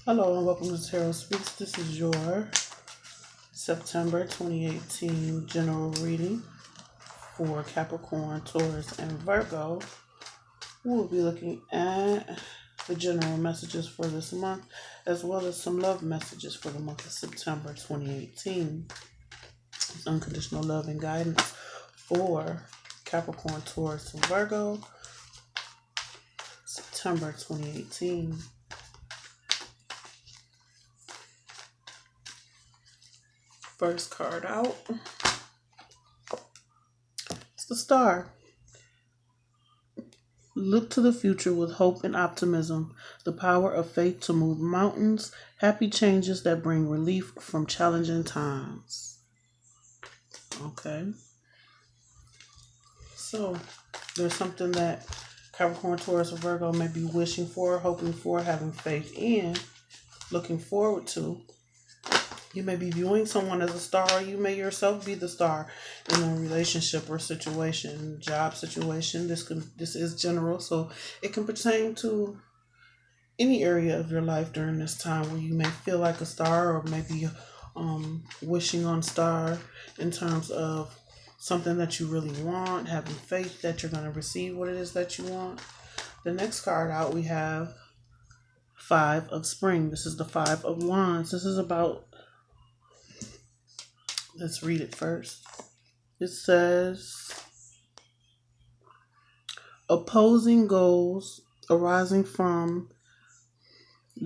Hello and welcome to Tarot Speaks. This is your September 2018 general reading for Capricorn, Taurus, and Virgo. We will be looking at the general messages for this month as well as some love messages for the month of September 2018. It's unconditional love and guidance for Capricorn, Taurus, and Virgo, September 2018. First card out. It's the Star. Look to the future with hope and optimism, the power of faith to move mountains, happy changes that bring relief from challenging times. Okay. So, there's something that Capricorn, Taurus, or Virgo may be wishing for, hoping for, having faith in, looking forward to. You may be viewing someone as a star, or you may yourself be the star in a relationship or situation, job situation. This is general, so it can pertain to any area of your life during this time where you may feel like a star, or maybe wishing on star in terms of something that you really want, having faith that you're going to receive what it is that you want. The next card out, we have Five of Spring. This is the Five of Wands. This is about, let's read it first. It says, opposing goals arising from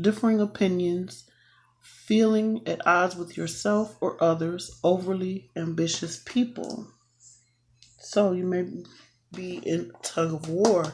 differing opinions, feeling at odds with yourself or others, overly ambitious people. So you may be in tug of war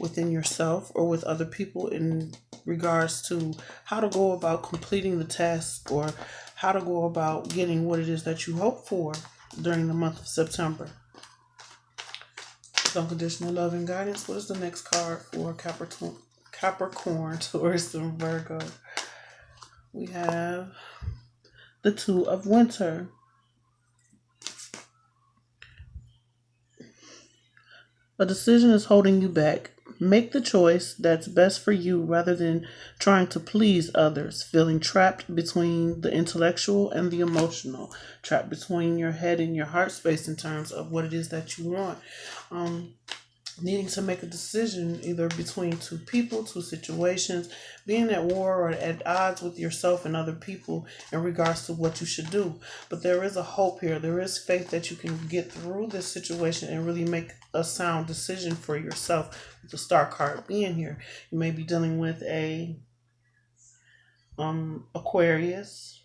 within yourself or with other people in regards to how to go about completing the task or how to go about getting what it is that you hope for during the month of September. Unconditional love and guidance. What is the next card for Capricorn, Taurus, and Virgo? We have the Two of Winter. A decision is holding you back. Make the choice that's best for you rather than trying to please others, feeling trapped between the intellectual and the emotional, trapped between your head and your heart space in terms of what it is that you want. Needing to make a decision either between two people, two situations, being at war or at odds with yourself and other people in regards to what you should do. But there is a hope here. There is faith that you can get through this situation and really make a sound decision for yourself with the Star card being here. You may be dealing with a Aquarius,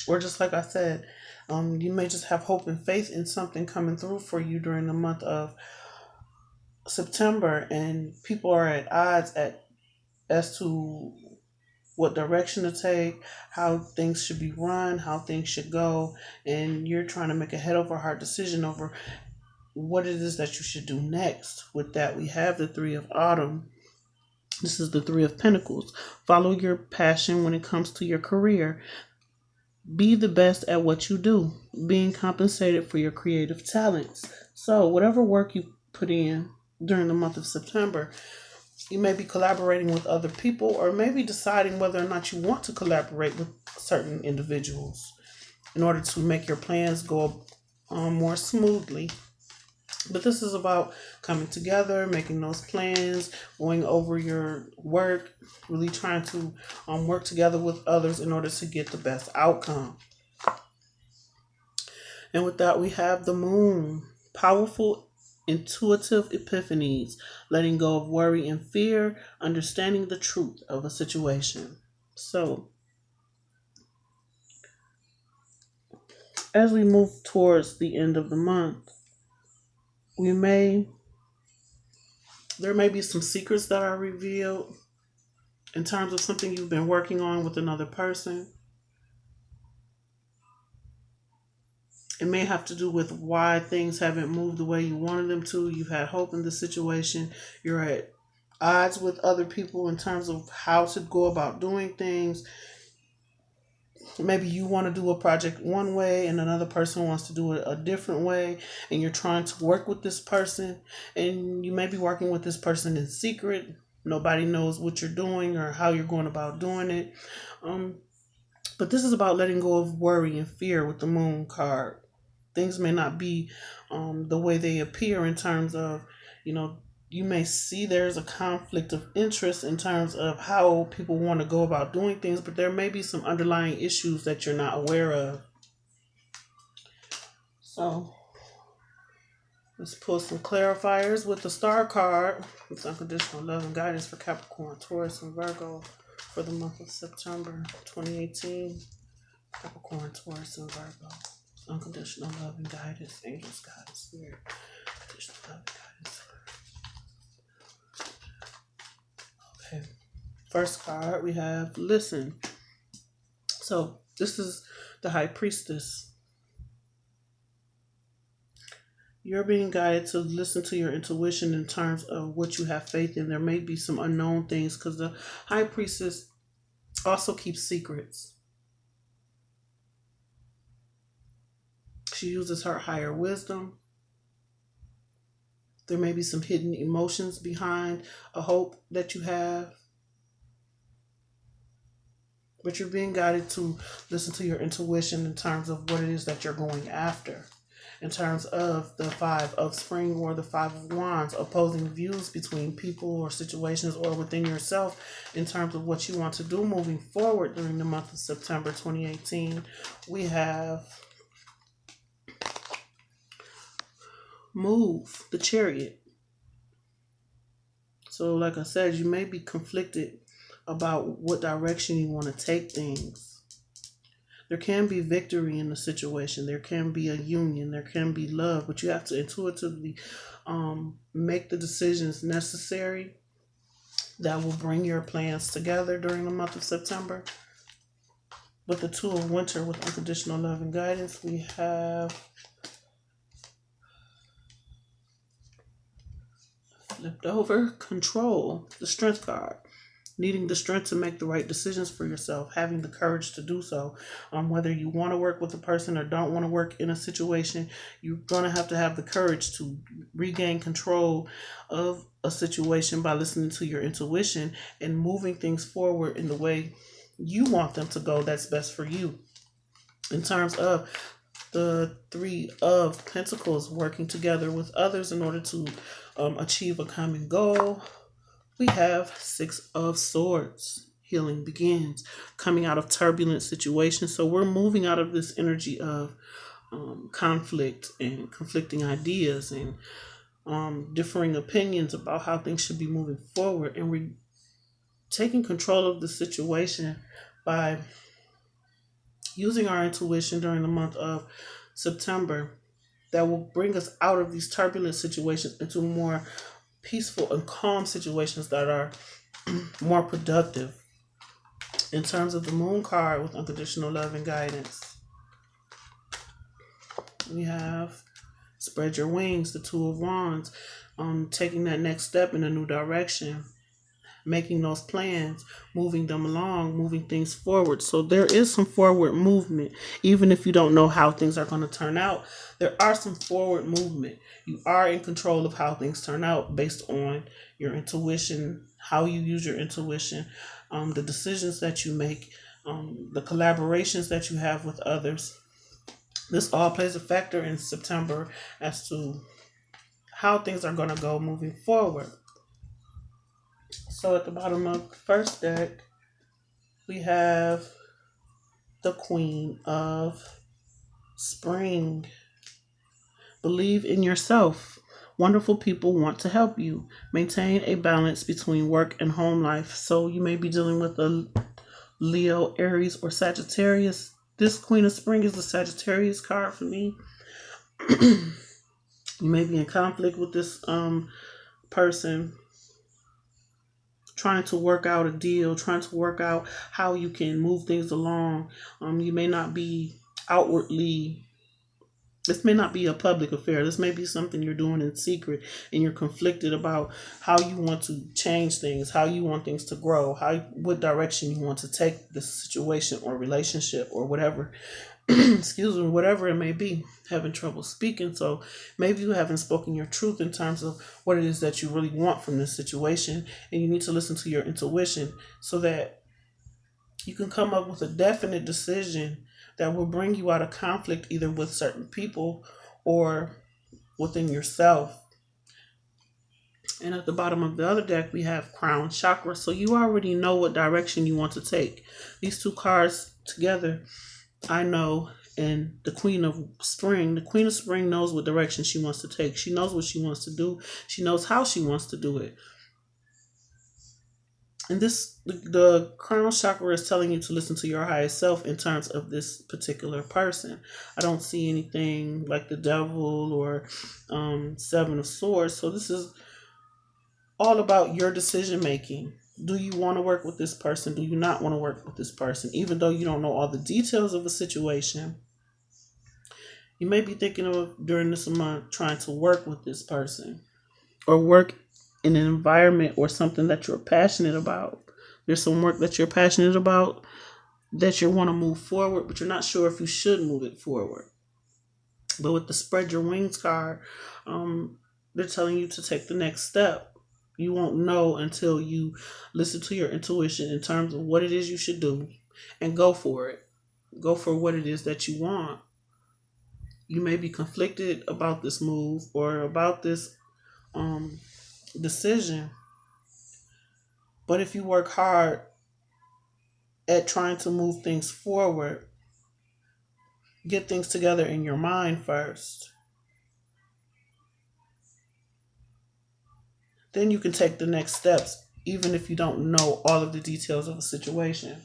or just like I said, you may just have hope and faith in something coming through for you during the month of September, and people are at odds as to what direction to take, how things should be run, how things should go, and you're trying to make a head over heart decision over what it is that you should do next. With that, we have the Three of Autumn. This is the Three of Pentacles. Follow your passion when it comes to your career. Be the best at what you do, being compensated for your creative talents. So whatever work you put in during the month of September, you may be collaborating with other people, or maybe deciding whether or not you want to collaborate with certain individuals in order to make your plans go more smoothly. But this is about coming together, making those plans, going over your work, really trying to work together with others in order to get the best outcome. And with that, we have the Moon. Powerful, intuitive epiphanies, letting go of worry and fear, understanding the truth of a situation. So, as we move towards the end of the month, there may be some secrets that are revealed in terms of something you've been working on with another person. It may have to do with why things haven't moved the way you wanted them to. You've had hope in the situation. You're at odds with other people in terms of how to go about doing things. Maybe you want to do a project one way and another person wants to do it a different way, and you're trying to work with this person, and you may be working with this person in secret. Nobody knows what you're doing or how you're going about doing it. But this is about letting go of worry and fear with the moon card. Things may not be the way they appear in terms of, you know, you may see there's a conflict of interest in terms of how people want to go about doing things, but there may be some underlying issues that you're not aware of. So let's pull some clarifiers with the star card. It's unconditional love and guidance for Capricorn, Taurus, and Virgo for the month of September 2018. Capricorn, Taurus, and Virgo. Unconditional love and guidance, angels, God, and spirit. Unconditional love and guidance. Okay. First card we have listen. So this is the High Priestess. You're being guided to listen to your intuition in terms of what you have faith in. There may be some unknown things because the High Priestess also keeps secrets. She uses her higher wisdom. There may be some hidden emotions behind a hope that you have. But you're being guided to listen to your intuition in terms of what it is that you're going after. In terms of the Five of Spring or the Five of Wands, opposing views between people or situations or within yourself in terms of what you want to do moving forward during the month of September 2018. We have move, the Chariot. So like I said, you may be conflicted about what direction you want to take things. There can be victory in the situation. There can be a union. There can be love, but you have to intuitively make the decisions necessary that will bring your plans together during the month of September. With the Two of Winter with unconditional love and guidance, we have flipped over control, the Strength card. Needing the strength to make the right decisions for yourself, having the courage to do so. Whether you want to work with a person or don't want to work in a situation, you're going to have the courage to regain control of a situation by listening to your intuition and moving things forward in the way you want them to go that's best for you. In terms of the Three of Pentacles, working together with others in order to achieve a common goal. We have Six of Swords. Healing begins. Coming out of turbulent situations. So we're moving out of this energy of conflict and conflicting ideas and differing opinions about how things should be moving forward. And we're taking control of the situation by using our intuition during the month of September that will bring us out of these turbulent situations into more peaceful and calm situations that are more productive. In terms of the Moon card with unconditional love and guidance, we have spread your wings, the Two of Wands, taking that next step in a new direction, making those plans, moving them along, moving things forward. So there is some forward movement. Even if you don't know how things are going to turn out, there are some forward movement. You are in control of how things turn out based on your intuition, how you use your intuition, the decisions that you make, the collaborations that you have with others. This all plays a factor in September as to how things are going to go moving forward. So at the bottom of the first deck, we have the Queen of Spring. Believe in yourself. Wonderful people want to help you. Maintain a balance between work and home life. So you may be dealing with a Leo, Aries, or Sagittarius. This Queen of Spring is the Sagittarius card for me. You may be in conflict with this person, trying to work out a deal, trying to work out how you can move things along. You may not be outwardly, this may not be a public affair. This may be something you're doing in secret and you're conflicted about how you want to change things, how you want things to grow, what direction you want to take this situation or relationship or whatever. excuse me, whatever it may be, having trouble speaking. So maybe you haven't spoken your truth in terms of what it is that you really want from this situation, and you need to listen to your intuition so that you can come up with a definite decision that will bring you out of conflict either with certain people or within yourself. And at the bottom of the other deck, we have Crown Chakra. So you already know what direction you want to take. These two cards together, I know, and the Queen of Spring. The Queen of Spring knows what direction she wants to take. She knows what she wants to do. She knows how she wants to do it. And the crown chakra is telling you to listen to your highest self in terms of this particular person. I don't see anything like the devil or seven of swords. So this is all about your decision making. Do you want to work with this person? Do you not want to work with this person? Even though you don't know all the details of a situation, you may be thinking of during this month trying to work with this person or work in an environment or something that you're passionate about. There's some work that you're passionate about that you want to move forward, but you're not sure if you should move it forward. But with the Spread Your Wings card, they're telling you to take the next step. You won't know until you listen to your intuition in terms of what it is you should do and go for it. Go for what it is that you want. You may be conflicted about this move or about this decision. But if you work hard at trying to move things forward, get things together in your mind first, then you can take the next steps, even if you don't know all of the details of a situation.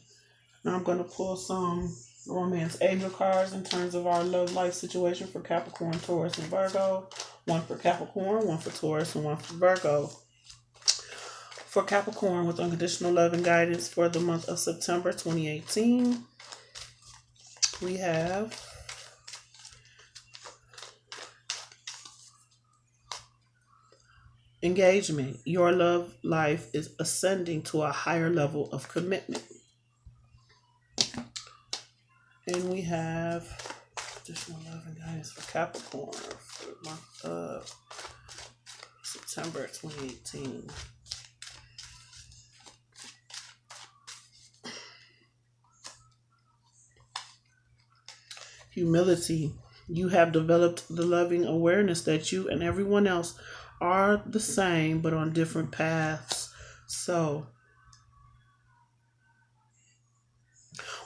Now I'm going to pull some romance angel cards in terms of our love life situation for Capricorn, Taurus, and Virgo. One for Capricorn, one for Taurus, and one for Virgo. For Capricorn, with unconditional love and guidance for the month of September 2018, we have engagement. Your love life is ascending to a higher level of commitment. And we have additional love and guidance for Capricorn for the month of September 2018. Humility. You have developed the loving awareness that you and everyone else are the same but on different paths. So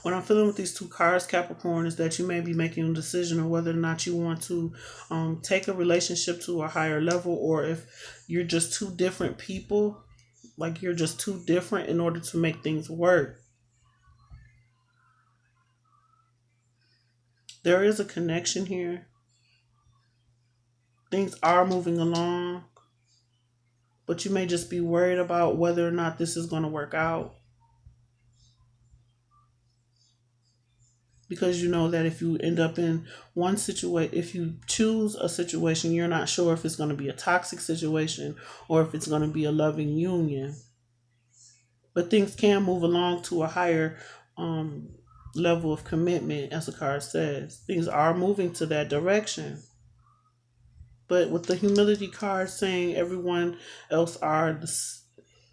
what I'm feeling with these two cards, Capricorn, is that you may be making a decision on whether or not you want to take a relationship to a higher level, or if you're just two different people, like you're just too different in order to make things work. There is a connection here. Things are moving along, but you may just be worried about whether or not this is going to work out. Because you know that if you end up in one situation, if you choose a situation, you're not sure if it's going to be a toxic situation or if it's going to be a loving union. But things can move along to a higher level of commitment, as the card says. Things are moving to that direction. But with the humility card saying everyone else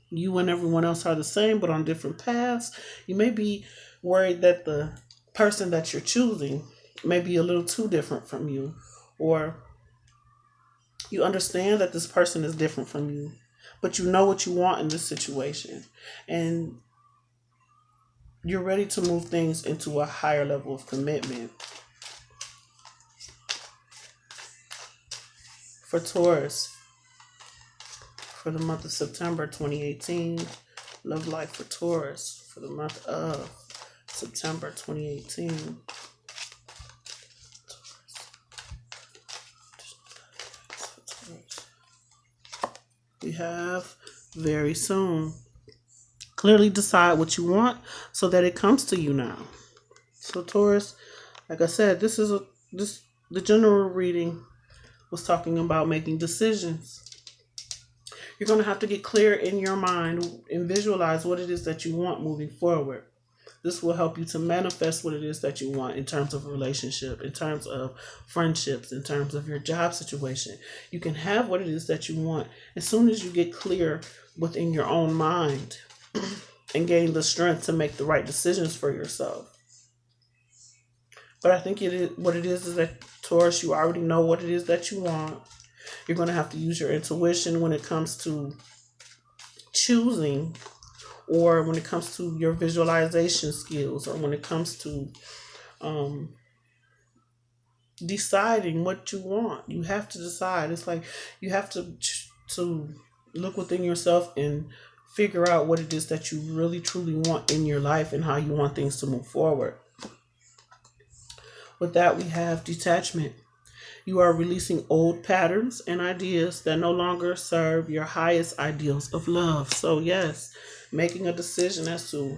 you and everyone else are the same but on different paths, you may be worried that the person that you're choosing may be a little too different from you, or you understand that this person is different from you, but you know what you want in this situation, and you're ready to move things into a higher level of commitment. For Taurus, for the month of September 2018, love life for Taurus for the month of September 2018. We have very soon. Clearly decide what you want so that it comes to you now. So Taurus, like I said, the general reading was talking about making decisions. You're going to have to get clear in your mind and visualize what it is that you want moving forward. This will help you to manifest what it is that you want in terms of a relationship, in terms of friendships, in terms of your job situation. You can have what it is that you want as soon as you get clear within your own mind and gain the strength to make the right decisions for yourself. But I think it is what it is that Taurus, you already know what it is that you want. You're going to have to use your intuition when it comes to choosing, or when it comes to your visualization skills, or when it comes to um, deciding what you want. You have to decide. It's like you have to look within yourself and figure out what it is that you really truly want in your life and how you want things to move forward. With that, we have detachment. You are releasing old patterns and ideas that no longer serve your highest ideals of love. So, yes, making a decision as to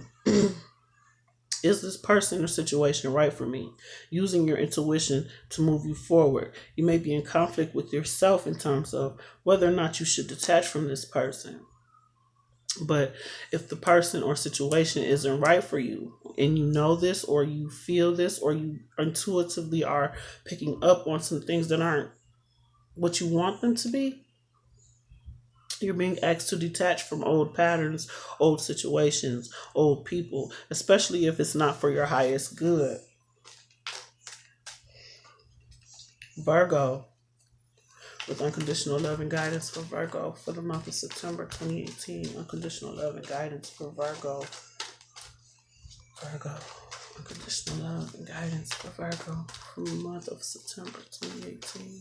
is this person or situation right for me? Using your intuition to move you forward. You may be in conflict with yourself in terms of whether or not you should detach from this person. But if the person or situation isn't right for you, and you know this, or you feel this, or you intuitively are picking up on some things that aren't what you want them to be, you're being asked to detach from old patterns, old situations, old people, especially if it's not for your highest good. Virgo, with unconditional love and guidance for Virgo for the month of September 2018. Unconditional love and guidance for Virgo. Virgo. Unconditional love and guidance for Virgo from the month of September 2018.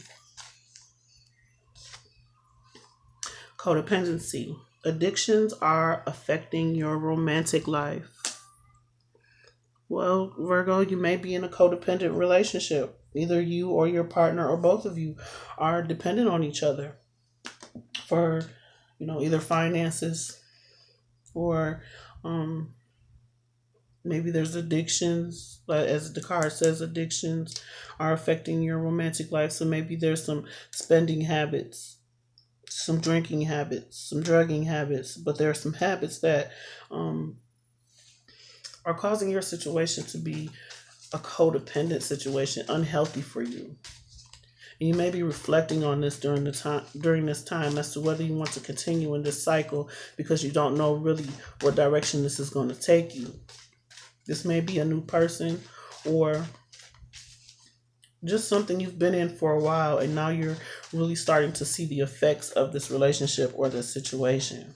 Codependency. Addictions are affecting your romantic life. Well, Virgo, you may be in a codependent relationship. Either you or your partner or both of you are dependent on each other for, either finances or maybe there's addictions. But as the card says, addictions are affecting your romantic life. So maybe there's some spending habits, some drinking habits, some drugging habits, but there are some habits that are causing your situation to be a codependent situation, unhealthy for you. And you may be reflecting on this during this time as to whether you want to continue in this cycle because you don't know really what direction this is going to take you. This may be a new person or just something you've been in for a while, and now you're really starting to see the effects of this relationship or this situation.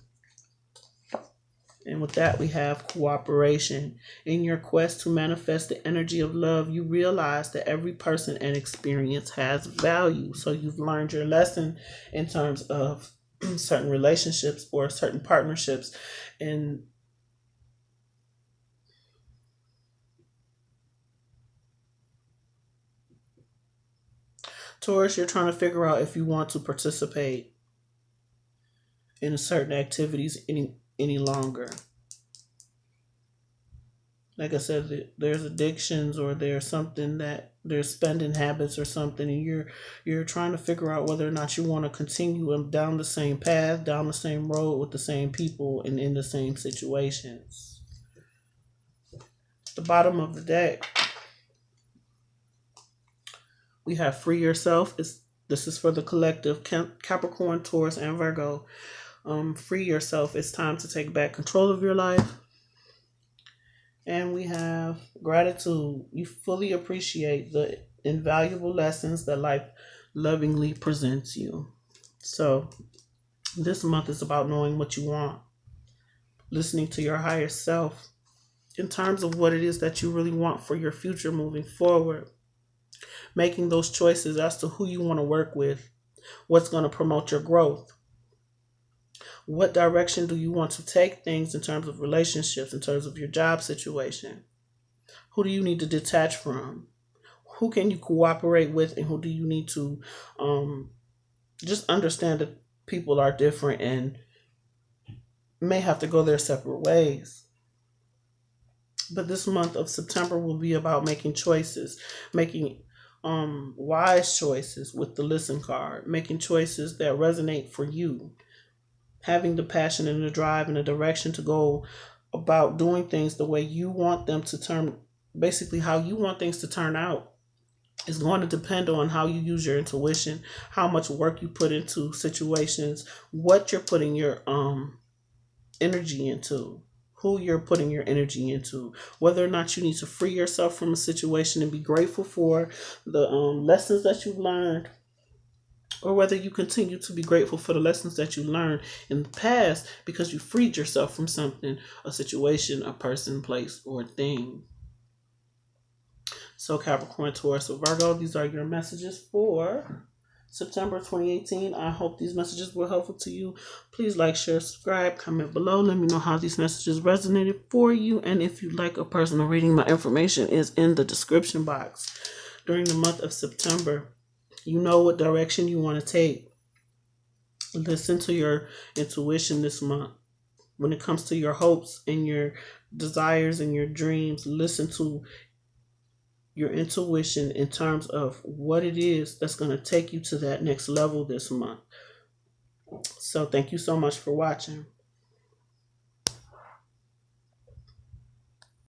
And with that, we have cooperation. In your quest to manifest the energy of love, you realize that every person and experience has value. So you've learned your lesson in terms of certain relationships or certain partnerships. And Taurus, you're trying to figure out if you want to participate in certain activities any longer. Like I said, there's addictions or there's something that there's spending habits or something, and you're trying to figure out whether or not you want to continue down the same path, down the same road with the same people and in the same situations. The bottom of the deck, we have free yourself. This is for the collective, Capricorn, Taurus, and Virgo. Free yourself. It's time to take back control of your life. And we have gratitude. You fully appreciate the invaluable lessons that life lovingly presents you. So this month is about knowing what you want, listening to your higher self in terms of what it is that you really want for your future moving forward, making those choices as to who you want to work with, what's going to promote your growth. What direction do you want to take things in terms of relationships, in terms of your job situation? Who do you need to detach from? Who can you cooperate with, and who do you need to just understand that people are different and may have to go their separate ways. But this month of September will be about making choices, making wise choices with the listen card, making choices that resonate for you, having the passion and the drive and the direction to go about doing things the way you want them to turn, basically how you want things to turn out. It's going to depend on how you use your intuition, how much work you put into situations, what you're putting your energy into, who you're putting your energy into, whether or not you need to free yourself from a situation and be grateful for the lessons that you've learned, or whether you continue to be grateful for the lessons that you learned in the past because you freed yourself from something, a situation, a person, place, or thing. So Capricorn, Taurus, or Virgo, these are your messages for September 2018. I hope these messages were helpful to you. Please like, share, subscribe, comment below. Let me know how these messages resonated for you. And if you'd like a personal reading, my information is in the description box. During the month of September, you know what direction you want to take. Listen to your intuition this month. When it comes to your hopes and your desires and your dreams, listen to your intuition in terms of what it is that's going to take you to that next level this month. So thank you so much for watching.